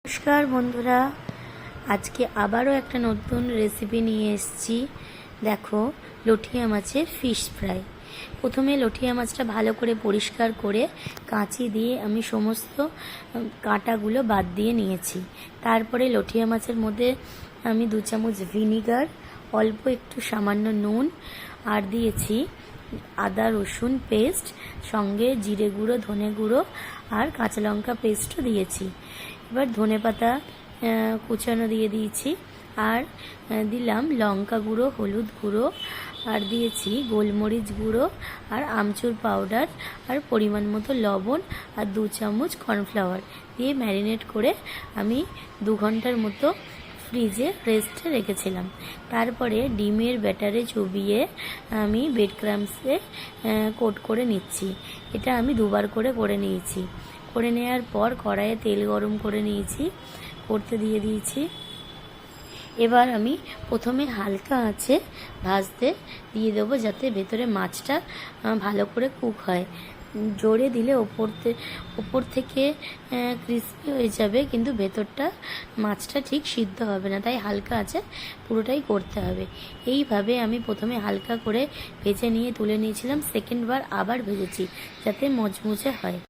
নমস্কার বন্ধুরা, আজকে আবারও একটা নতুন রেসিপি নিয়ে এসেছি। দেখো, লটিয়া মাছের ফিশ ফ্রাই। প্রথমে লটিয়া মাছটা ভালো করে পরিষ্কার করে কাঁচি দিয়ে আমি সমস্ত কাঁটাগুলো বাদ দিয়ে নিয়েছি। তারপরে লটিয়া মাছের মধ্যে আমি 2 চামচ ভিনিগার, অল্প একটু সামান্য নুন আর দিয়েছি আদা রসুন পেস্ট, সঙ্গে জিরে গুঁড়ো, ধনে গুঁড়ো আর কাঁচা লঙ্কা পেস্টও দিয়েছি। এবার ধনেপাতা কুচানো দিয়ে দিয়েছি আর দিলাম লঙ্কা গুঁড়ো, হলুদ গুঁড়ো আর দিয়েছি গোলমরিচ গুঁড়ো আর আমচুর পাউডার আর পরিমাণ মতো লবণ আর 2 চামচ কর্নফ্লাওয়ার দিয়ে ম্যারিনেট করে আমি 2 ঘন্টার মতো ফ্রিজে রেস্টে রেখেছিলাম। তারপরে ডিমের ব্যাটারে চুবিয়ে আমি ব্রেড ক্রাম্বসে কোট করে নিচ্ছি। এটা আমি 2বার করে নিয়েছি। করে নেওয়ার পর কড়াইয়ে তেল গরম করে নিয়েছি, করতে দিয়ে দিয়েছি। এবার আমি প্রথমে হালকা আঁচে ভাজতে দিয়ে দেবো, যাতে ভেতরে মাছটা ভালো করে কুক হয়। জোরে দিলে ওপর থেকে ক্রিস্পি হয়ে যাবে, কিন্তু ভেতরটা মাছটা ঠিক সিদ্ধ হবে না, তাই হালকা আঁচে পুরোটাই করতে হবে। এইভাবে আমি প্রথমে হালকা করে ভেজে নিয়ে তুলে নিয়েছিলাম, সেকেন্ডবার আবার ভেজেছি যাতে মচমুচে হয়।